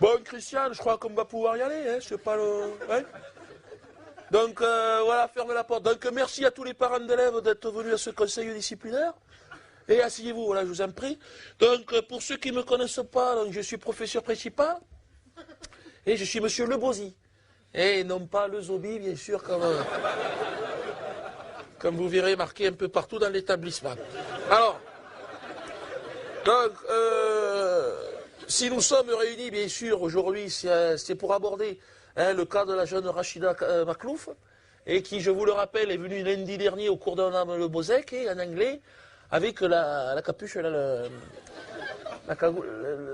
Bon, Christian, je crois qu'on va pouvoir y aller, hein, c'est pas le... Hein. Donc, voilà, ferme la porte. Donc, merci à tous les parents d'élèves d'être venus à ce conseil disciplinaire. Et asseyez-vous, voilà, je vous en prie. Donc, pour ceux qui ne me connaissent pas, donc, je suis professeur principal. Et je suis monsieur Le Bosy. Et non pas le Zobi, bien sûr, comme vous verrez marqué un peu partout dans l'établissement. Alors, donc, si nous sommes réunis, bien sûr, aujourd'hui, c'est pour aborder le cas de la jeune Rachida Maklouf, et qui, je vous le rappelle, est venue lundi dernier au cours d'un âme le Bozek, et en anglais, avec la capuche, le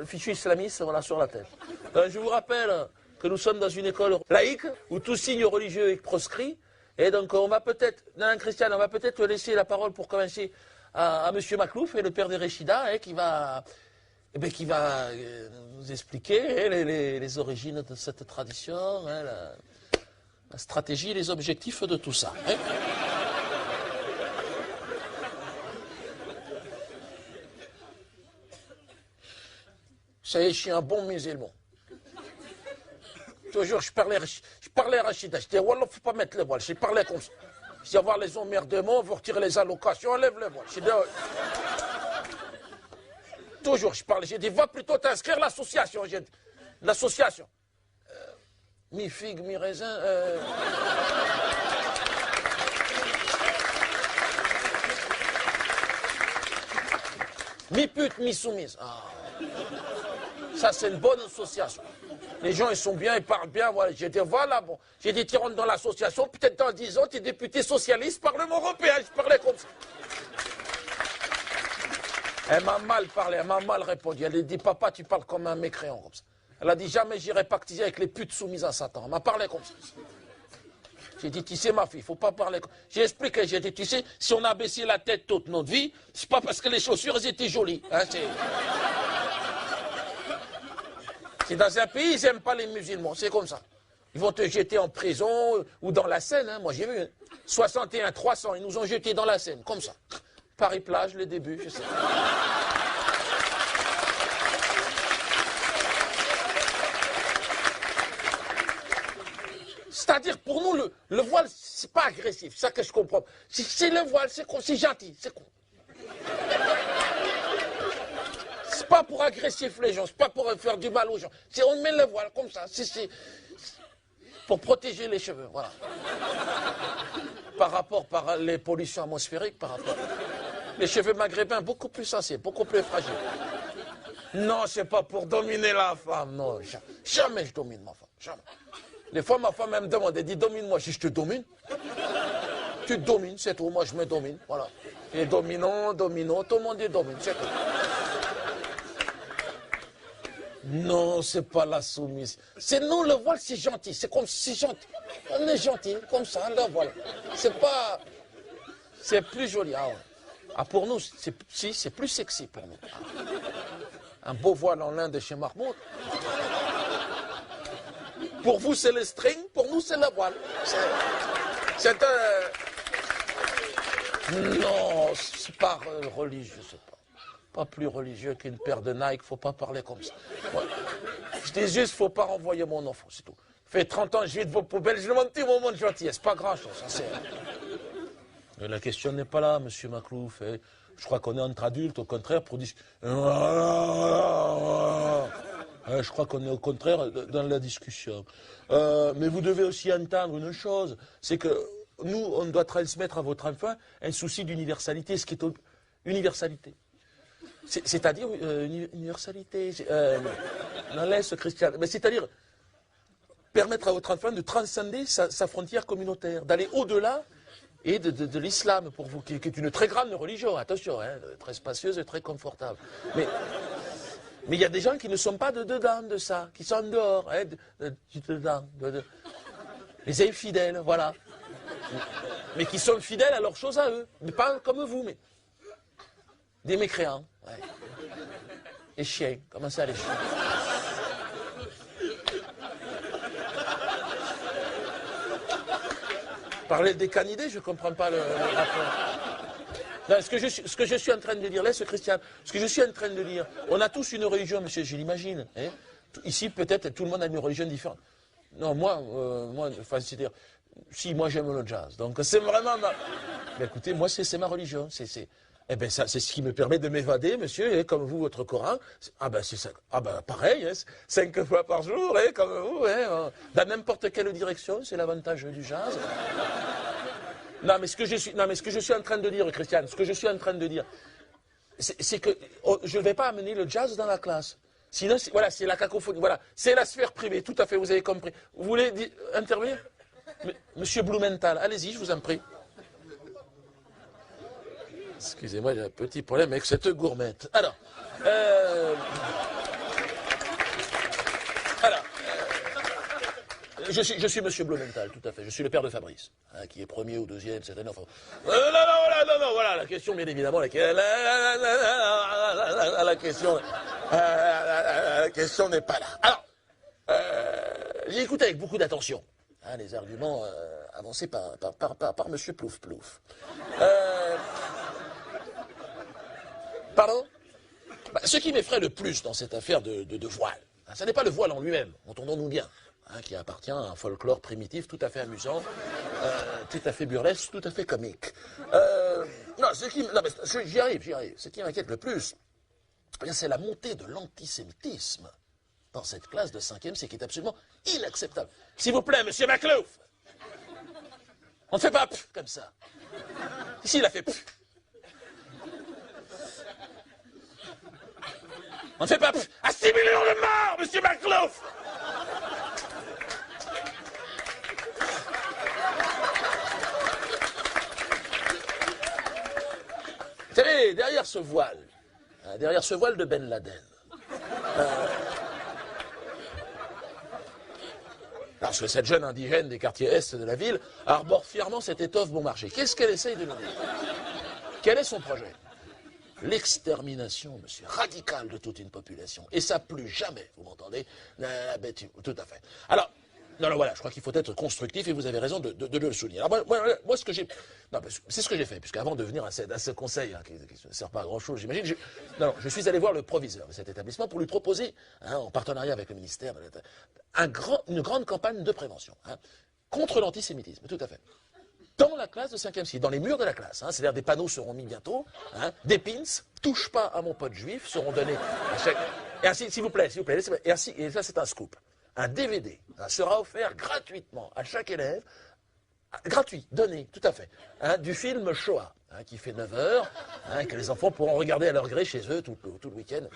fichu islamiste voilà, sur la tête. Je vous rappelle que nous sommes dans une école laïque, où tout signe religieux est proscrit, et donc on va peut-être, non, Christian, on va peut-être laisser la parole pour commencer à M. Maklouf, et le père de Rachida, qui va nous expliquer les origines de cette tradition, la stratégie et les objectifs de tout ça. Ça y est, je suis un bon musulman. Toujours, je parlais à Rachida, je disais, Wallah, faut pas mettre le voile. J'ai parlé comme ça. Je dis, avoir les emmerdements, on va retirer les allocations, enlève le voile. Toujours, je parlais, j'ai dit, va plutôt t'inscrire à l'association. L'association. Mi figue, mi raisin. Mi pute, mi soumise. Ah. Ça, c'est une bonne association. Les gens, ils sont bien, ils parlent bien. Voilà. J'ai dit, voilà, bon. J'ai dit, tu rentres dans l'association, peut-être dans 10 ans, tu es député socialiste, Parlement européen. Je parlais comme ça. Elle m'a mal parlé, elle m'a mal répondu. Elle a dit, papa, tu parles comme un mécréant, comme ça. Elle a dit, jamais j'irai pactiser avec les putes soumises à Satan. Elle m'a parlé comme ça. J'ai dit, tu sais, ma fille, il ne faut pas parler comme ça. J'ai expliqué, j'ai dit, tu sais, si on a baissé la tête toute notre vie, c'est pas parce que les chaussures, elles étaient jolies. Hein, c'est dans un pays, ils n'aiment pas les musulmans, c'est comme ça. Ils vont te jeter en prison ou dans la Seine. Hein. Moi, j'ai vu 61 300, ils nous ont jetés dans la Seine, comme ça. Paris-Plage, le début, je sais. C'est-à-dire, pour nous, le voile, c'est pas agressif, c'est ça que je comprends. C'est le voile, c'est gentil, c'est con. C'est pas pour agressif les gens, c'est pas pour faire du mal aux gens. On met le voile comme ça, c'est pour protéger les cheveux, voilà. Par rapport à les pollutions atmosphériques, par rapport... Les cheveux maghrébins, beaucoup plus sensibles, beaucoup plus fragiles. Non, c'est pas pour dominer la femme, non. Jamais je domine ma femme, jamais. Des fois, ma femme elle me demande, elle dit, domine-moi. Je dis, je te domine. Tu te domines, c'est tout. Moi, je me domine, voilà. Et dominant, tout le monde est domine, c'est tout. Non, c'est pas la soumise. C'est nous, le voile, c'est gentil. C'est comme si c'est gentil. On est gentil, comme ça, le voile. C'est pas... C'est plus joli, ah ouais. Ah, pour nous, c'est plus sexy pour nous. Ah. Un beau voile en lin de chez Mahmoud. Pour vous, c'est le string, pour nous, c'est le voile. C'est un... Non, c'est pas religieux, c'est pas plus religieux qu'une paire de Nike, faut pas parler comme ça. Ouais. Je dis juste, faut pas renvoyer mon enfant, c'est tout. Fait 30 ans, je vis de vos poubelles, je demande un moment de gentillesse, c'est pas grand-chose. La question n'est pas là, monsieur Maklouf. Je crois qu'on est entre adultes, au contraire, pour discuter. Je crois qu'on est au contraire dans la discussion. Mais vous devez aussi entendre une chose, c'est que nous, on doit transmettre à votre enfant un souci d'universalité, ce qui est universalité. C'est-à-dire universalité. Non, laisse Christian. Mais c'est-à-dire permettre à votre enfant de transcender sa frontière communautaire, d'aller au-delà et de l'islam, pour vous, qui est une très grande religion, attention, hein, très spacieuse et très confortable. Mais il y a des gens qui ne sont pas dedans de ça, qui sont en dehors, hein, les infidèles, voilà. Mais qui sont fidèles à leurs choses à eux, mais pas comme vous, mais des mécréants. Ouais. Les chiens, comment ça les chiens? Parler des canidés, je ne comprends pas le rapport. Non, ce que je suis en train de dire, laisse Christian, ce que je suis en train de dire, on a tous une religion, monsieur, je l'imagine. Hein, Ici, peut-être, tout le monde a une religion différente. Non, enfin, c'est-à-dire, si, moi j'aime le jazz. Donc c'est vraiment Mais écoutez, moi c'est ma religion. Eh ben ça, c'est ce qui me permet de m'évader, monsieur, et comme vous, votre Coran. Ah ben c'est ça. Ah ben pareil, hein, 5 fois par jour, hein, comme vous, hein, dans n'importe quelle direction, c'est l'avantage du jazz. Non, mais ce que je suis en train de dire, Christiane, ce que je suis en train de dire, c'est que je ne vais pas amener le jazz dans la classe. Sinon, voilà, c'est la cacophonie. Voilà, c'est la sphère privée. Tout à fait, vous avez compris. Vous voulez intervenir? Monsieur Blumenthal, allez-y, je vous en prie. Excusez-moi, j'ai un petit problème avec cette gourmette. Alors, je suis Monsieur Blumenthal, tout à fait. Je suis le père de Fabrice, hein, qui est premier ou deuxième, c'est un enfant. Non, voilà, la question, bien évidemment, la question n'est pas là. Alors, j'ai écouté avec beaucoup d'attention les arguments avancés par Monsieur Plouf Plouf. Pardon? Ce qui m'effraie le plus dans cette affaire de voile, hein, ce n'est pas le voile en lui-même, entendons-nous bien, hein, qui appartient à un folklore primitif tout à fait amusant, tout à fait burlesque, tout à fait comique. J'y arrive. Ce qui m'inquiète le plus, c'est la montée de l'antisémitisme dans cette classe de 5e, c'est qui est absolument inacceptable. S'il vous plaît, monsieur Maclouf, on ne fait pas pff comme ça. Ici, il a fait pff. On ne fait pas pff à 6 millions de morts, monsieur Maclouf. Vous savez, derrière ce voile de Ben Laden, parce que cette jeune indigène des quartiers est de la ville arbore fièrement cette étoffe bon marché. Qu'est-ce qu'elle essaye de nous dire? Quel est son projet? L'extermination, monsieur, radicale de toute une population. Et ça, plus jamais, vous m'entendez? Tout à fait. Alors, voilà, je crois qu'il faut être constructif et vous avez raison de le souligner. Alors, moi ce que j'ai... c'est ce que j'ai fait, puisqu'avant de venir à ce conseil, hein, qui ne sert pas à grand-chose, j'imagine, je suis allé voir le proviseur de cet établissement pour lui proposer, hein, en partenariat avec le ministère, une grande campagne de prévention, hein, contre l'antisémitisme, tout à fait. Dans la classe de 5e cycle, dans les murs de la classe, hein, c'est-à-dire des panneaux seront mis bientôt, hein, des pins, touche pas à mon pote juif, seront donnés à chaque... Et ainsi, s'il vous plaît, et ça c'est un scoop. Un DVD sera offert gratuitement à chaque élève, gratuit, donné, tout à fait, hein, du film Shoah, hein, qui fait 9 heures, hein, que les enfants pourront regarder à leur gré chez eux tout le week-end.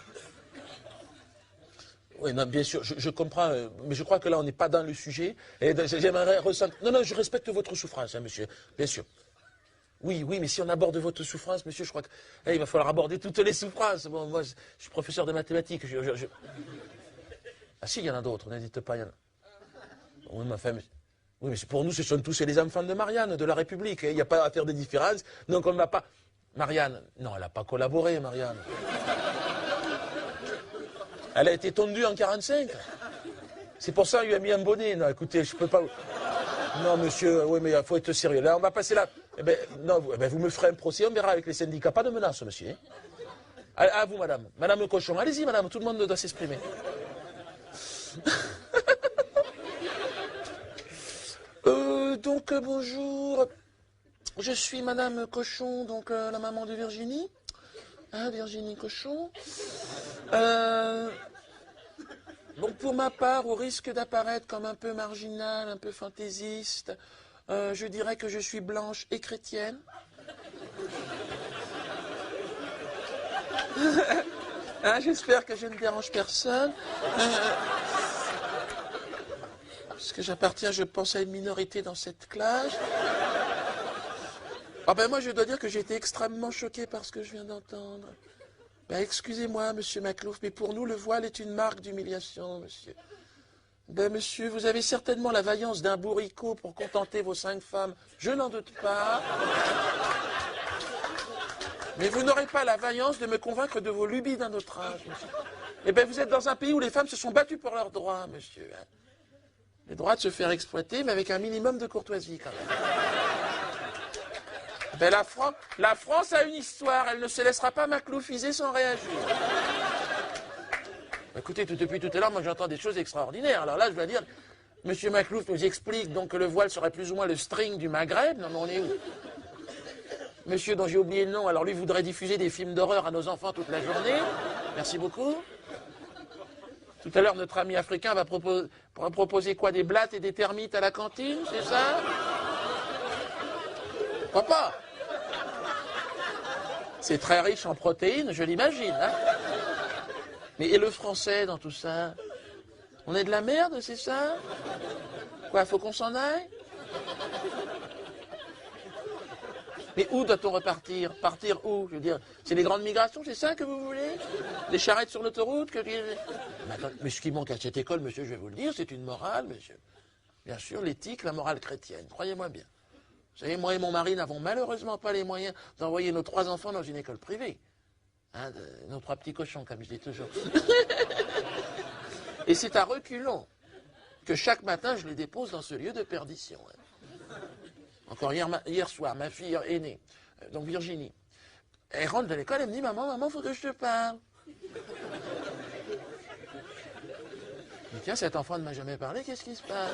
Oui, non, bien sûr, je comprends, mais je crois que là, on n'est pas dans le sujet. Et j'aimerais ressentir... Non, je respecte votre souffrance, hein, monsieur, bien sûr. Oui, mais si on aborde votre souffrance, monsieur, je crois qu'il va falloir aborder toutes les souffrances. Bon, moi, je suis professeur de mathématiques. Ah si, il y en a d'autres, n'hésite pas, il y en a. Oui, oui, mais pour nous, ce sont tous les enfants de Marianne, de la République. Il n'y a pas à faire de différence, donc on ne va pas... Marianne, non, elle n'a pas collaboré, Marianne. Elle a été tondue en 45. C'est pour ça qu'il lui a mis un bonnet. Non, écoutez, je peux pas... Non, monsieur, oui, mais il faut être sérieux. Là, on va passer là. Vous me ferez un procès, on verra avec les syndicats. Pas de menace, monsieur. À vous, madame. Madame Cochon. Allez-y, madame, tout le monde doit s'exprimer. Bonjour. Je suis madame Cochon, donc la maman de Virginie. Hein, Virginie Cochon. Bon, pour ma part, au risque d'apparaître comme un peu marginal, un peu fantaisiste, je dirais que je suis blanche et chrétienne. Hein, j'espère que je ne dérange personne. Parce que j'appartiens, je pense, à une minorité dans cette classe. Ah ben moi, je dois dire que j'ai été extrêmement choqué par ce que je viens d'entendre. Ben, excusez-moi, monsieur Maclouf, mais pour nous, le voile est une marque d'humiliation, monsieur. Ben, monsieur, vous avez certainement la vaillance d'un bourricot pour contenter vos 5 femmes. Je n'en doute pas. Mais vous n'aurez pas la vaillance de me convaincre de vos lubies d'un autre âge, monsieur. Eh bien, vous êtes dans un pays où les femmes se sont battues pour leurs droits, monsieur. Le droit de se faire exploiter, mais avec un minimum de courtoisie, quand même. Ben, la France a une histoire, elle ne se laissera pas macloufiser sans réagir. Écoutez, depuis tout à l'heure, moi j'entends des choses extraordinaires. Alors là, je dois dire, M. Maclouf nous explique donc que le voile serait plus ou moins le string du Maghreb. Non, mais on est où? Monsieur dont j'ai oublié le nom, alors lui voudrait diffuser des films d'horreur à nos enfants toute la journée. Merci beaucoup. Tout à l'heure, notre ami africain va proposer quoi? Des blattes et des termites à la cantine, c'est ça? Pourquoi pas? C'est très riche en protéines, je l'imagine. Hein, mais et le français dans tout ça? On est de la merde, c'est ça? Quoi, faut qu'on s'en aille? Mais où doit-on repartir? Partir où? Je veux dire, c'est les grandes migrations, c'est ça que vous voulez? Des charrettes sur l'autoroute mais ce qui manque à cette école, monsieur, je vais vous le dire, c'est une morale, monsieur. Bien sûr, l'éthique, la morale chrétienne, croyez-moi bien. Vous savez, moi et mon mari n'avons malheureusement pas les moyens d'envoyer nos 3 enfants dans une école privée. Hein, nos 3 petits cochons, comme je dis toujours. Et c'est à reculons que chaque matin, je les dépose dans ce lieu de perdition. Hein. Encore hier soir, ma fille aînée, donc Virginie, elle rentre de l'école, elle me dit « Maman, faut que je te parle. » Je dis « Tiens, cet enfant ne m'a jamais parlé, qu'est-ce qui se passe ?»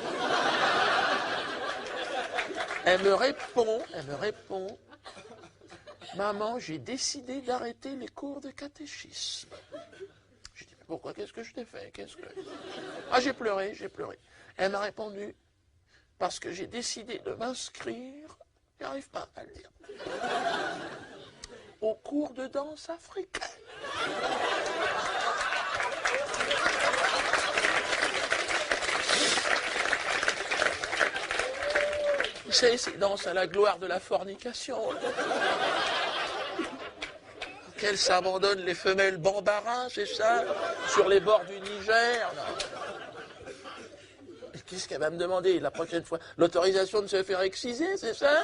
Elle me répond « Maman, j'ai décidé d'arrêter les cours de catéchisme. » Je dis « Mais pourquoi? Qu'est-ce que je t'ai fait? Ah, j'ai pleuré. Elle m'a répondu « Parce que j'ai décidé de m'inscrire, j'arrive pas à le dire, au cours de danse africaine. » Vous savez, ces danses à la gloire de la fornication. Qu'elles s'abandonnent les femelles bambara, c'est ça? Sur les bords du Niger. Qu'est-ce qu'elle va me demander la prochaine fois? L'autorisation de se faire exciser, c'est ça?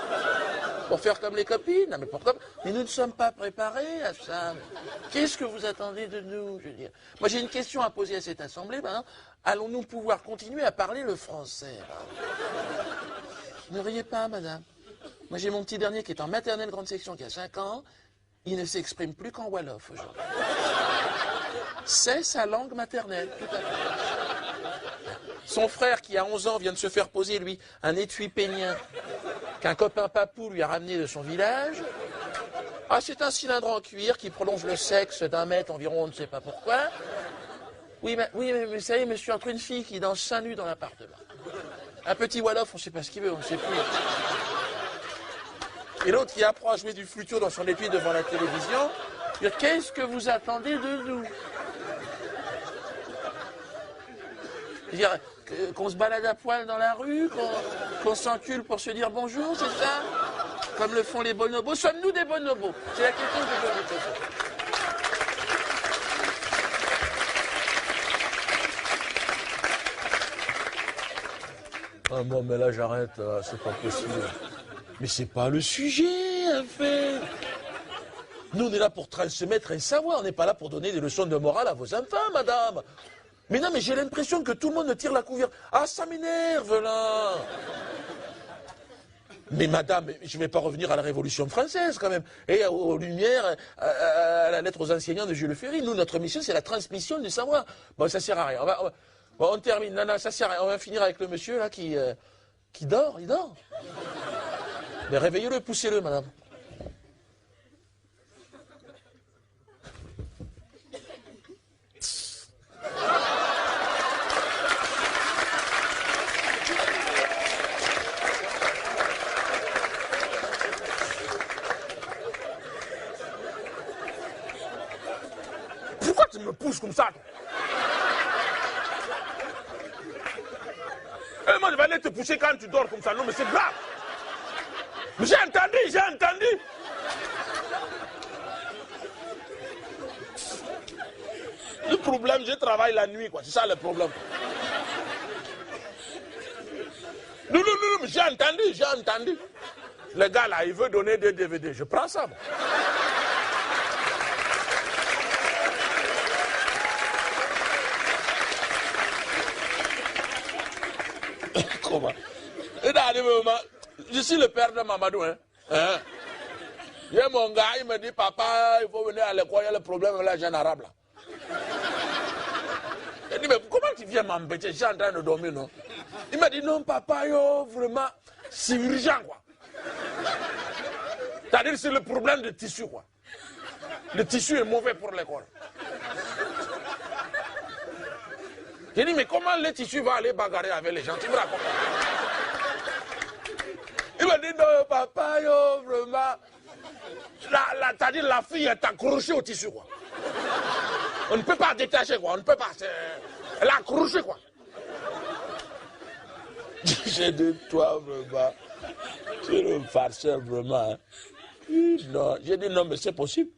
Pour faire comme les copines? Non, mais pourquoi? Mais nous ne sommes pas préparés à ça. Qu'est-ce que vous attendez de nous? Je veux dire. Moi, j'ai une question à poser à cette assemblée. Maintenant. Allons-nous pouvoir continuer à parler le français? Ne riez pas, madame. Moi, j'ai mon petit dernier qui est en maternelle grande section, qui a 5 ans. Il ne s'exprime plus qu'en Wolof aujourd'hui. C'est sa langue maternelle, tout à fait. Son frère, qui a 11 ans, vient de se faire poser, lui, un étui pénien qu'un copain papou lui a ramené de son village. Ah, c'est un cylindre en cuir qui prolonge le sexe d'1 mètre environ, on ne sait pas pourquoi. Oui, mais vous savez, monsieur, entre une fille qui danse seins nus dans l'appartement, un petit Wolof, on ne sait pas ce qu'il veut, on ne sait plus. Et l'autre qui apprend à jouer du flutio dans son étui devant la télévision, qu'est-ce que vous attendez de nous? Qu'on se balade à poil dans la rue, qu'on s'encule pour se dire bonjour, c'est ça? Comme le font les bonobos. Sommes-nous des bonobos? C'est la question que je veux vous poser. Ah bon, mais là j'arrête, c'est pas possible. Mais c'est pas le sujet, en fait. Nous, on est là pour transmettre un savoir, on n'est pas là pour donner des leçons de morale à vos enfants, madame. Mais non, mais j'ai l'impression que tout le monde me tire la couverture. Ah, ça m'énerve, là. Mais madame, je ne vais pas revenir à la Révolution française, quand même. Et aux Lumières, à la lettre aux enseignants de Jules Ferry. Nous, notre mission, c'est la transmission du savoir. Bon, ça sert à rien. On termine. Non, ça sert à rien. On va finir avec le monsieur, là, qui dort. Il dort. Mais réveillez-le, poussez-le, madame. Pourquoi tu me pousses comme ça? Moi, je vais aller te pousser quand tu dors comme ça. Non, mais c'est grave. Mais j'ai entendu. Le problème, je travaille la nuit, quoi. C'est ça le problème. Non, mais j'ai entendu. Le gars, là, il veut donner des DVD. Je prends ça, moi. Comment? Et dans les moments, je suis le père de Mamadou, hein. Il y a mon gars, il me dit, papa, il faut venir à l'école, il y a le problème avec la jeune arabe, là. Il dit, mais comment tu viens m'embêter? Je suis en train de dormir, non? Il m'a dit, non, papa, yo, vraiment, c'est urgent, quoi. C'est-à-dire, c'est le problème de tissu, quoi. Le tissu est mauvais pour l'école. J'ai dit, mais comment le tissu va aller bagarrer avec les gens? Tu me racontes? Il m'a dit, non, papa, yo, vraiment. C'est-à-dire, la fille est accrochée au tissu, quoi. On ne peut pas détacher, quoi. On ne peut pas. Elle est accrochée, quoi. J'ai dit, toi, vraiment. Tu es un farceur, vraiment. Hein. Non. J'ai dit, non, mais c'est possible.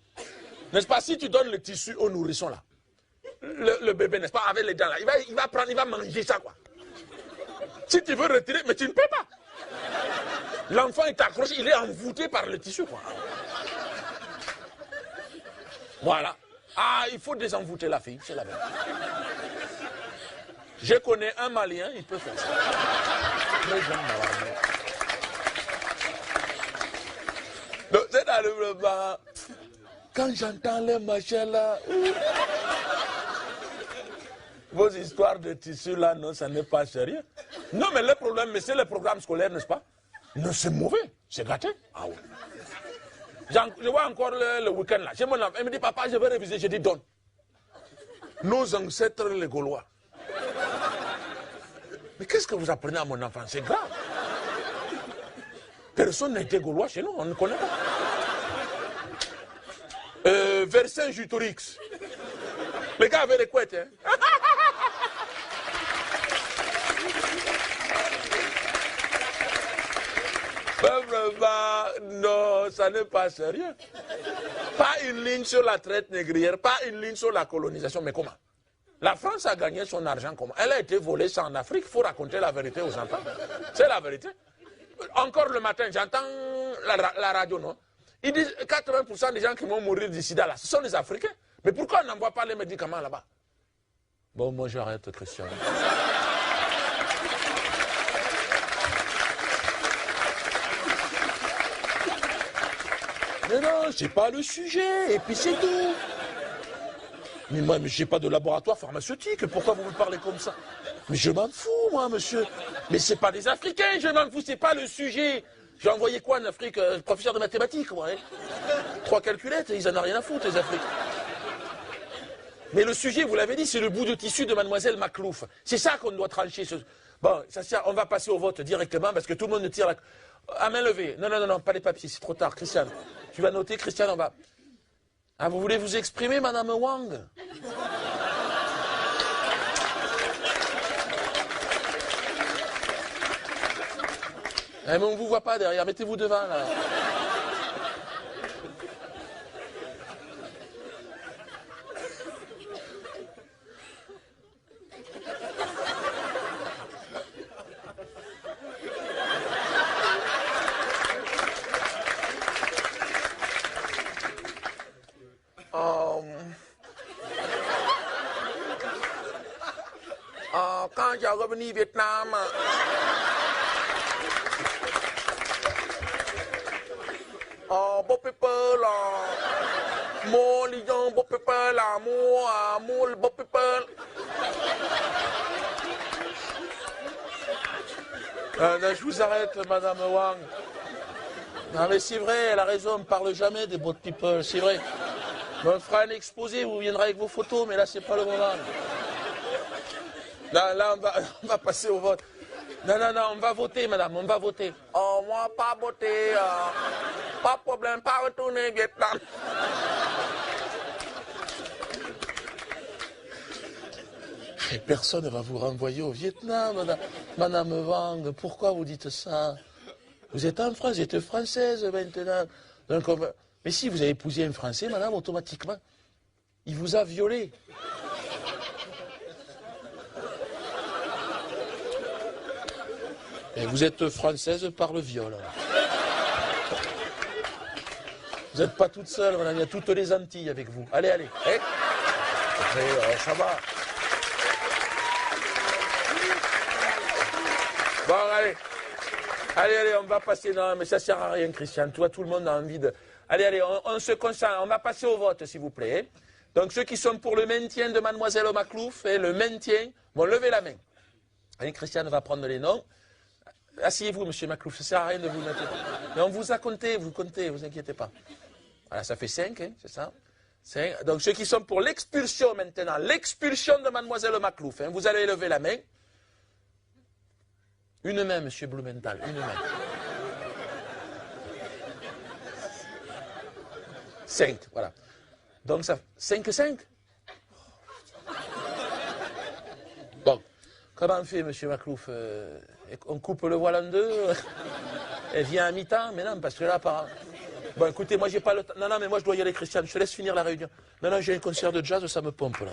N'est-ce pas, si tu donnes le tissu au nourrisson, là, le bébé, n'est-ce pas, avec les dents, là, il va prendre, il va manger ça, quoi. Si tu veux retirer, mais tu ne peux pas. L'enfant est accroché, il est envoûté par le tissu, quoi. Voilà. Ah, il faut désenvoûter la fille, c'est la même. Je connais un Malien, il peut faire ça. Mais j'aime malade. Donc, c'est dans le bas. Quand j'entends les machins là, vos histoires de tissu là, non, ça n'est pas sérieux. Non, mais le problème, mais c'est le programme scolaire, n'est-ce pas? Non, c'est mauvais, c'est gâté. Ah oui. Je vois encore le week-end là. Chez mon enfant, il me dit, papa, je vais réviser. Je dis, donne. Nos ancêtres, les Gaulois. Mais qu'est-ce que vous apprenez à mon enfant? C'est grave. Personne n'a été Gaulois chez nous, on ne connaît pas. Vercingétorix. Les gars avaient les couettes, hein. Non, ça n'est pas sérieux. Pas une ligne sur la traite négrière, pas une ligne sur la colonisation, mais comment? La France a gagné son argent comment? Elle a été volée ça en Afrique, il faut raconter la vérité aux enfants. C'est la vérité. Encore le matin, j'entends la radio, non? Ils disent 80% des gens qui vont mourir du sida là, ce sont les Africains. Mais pourquoi on n'envoie pas les médicaments là-bas? Bon, moi j'arrête, Christian. Mais non, c'est pas le sujet, et puis c'est tout. Mais moi, je n'ai pas de laboratoire pharmaceutique, pourquoi vous me parlez comme ça? Mais je m'en fous, moi, monsieur. Mais c'est pas des Africains, je m'en fous, c'est pas le sujet. J'ai envoyé quoi en Afrique? Professeur de mathématiques, ouais. 3 calculettes, ils en ont rien à foutre, les Africains. Mais le sujet, vous l'avez dit, c'est le bout de tissu de mademoiselle Maclouf. C'est ça qu'on doit trancher. Bon, ça, on va passer au vote directement, parce que tout le monde ne tire la... À main levée. Non, non, non, non, pas les papiers, c'est trop tard. Christiane, tu vas noter, Christiane, on va... Ah, vous voulez vous exprimer, Madame Wang? Eh, mais on ne vous voit pas derrière, mettez-vous devant, là. Quand j'ai revenu au Vietnam, beau people, mon lion, beau people, amour, beau people. Je vous arrête, Madame Wang. Non, mais c'est vrai, elle a raison, on ne parle jamais des beau people, c'est vrai. On fera un exposé, vous viendrez avec vos photos, mais là, c'est pas le moment. Là, on va passer au vote. Non, non, non, on va voter, madame, on va voter. Oh, moi, pas voter. Pas de problème, pas retourner au Vietnam. Et personne ne va vous renvoyer au Vietnam, madame Wang. Pourquoi vous dites ça? Vous êtes en France, vous êtes française maintenant. Donc, mais si vous avez épousé un Français, madame, automatiquement, il vous a violé. Et vous êtes française par le viol. Vous n'êtes pas toute seule, madame, il y a toutes les Antilles avec vous. Allez, allez. Eh après, ça va. Bon, allez. Allez, allez, on va passer. Non, mais ça ne sert à rien, Christian. Toi, tout le monde a envie de... Allez, allez, on se concentre. On va passer au vote, s'il vous plaît. Donc ceux qui sont pour le maintien de Mademoiselle Maclouf et le maintien vont lever la main. Allez, Christiane va prendre les noms. Asseyez-vous, monsieur Maclouf, ça ne sert à rien de vous mettre. Mais on vous a compté, vous comptez, vous inquiétez pas. Voilà, ça fait 5, hein, c'est ça. 5. Donc ceux qui sont pour l'expulsion maintenant, l'expulsion de Mademoiselle Maclouf, hein, vous allez lever la main. Une main, monsieur Blumenthal, une main. 5, voilà. Donc ça, 5. Bon, comment on fait, monsieur Maclouf? On coupe le voile en deux? Elle vient à mi-temps? Mais non, parce que là, par... Bon, écoutez, moi, j'ai pas le temps. Non, mais moi, je dois y aller, Christiane. Je te laisse finir la réunion. Non, j'ai un concert de jazz, ça me pompe, là.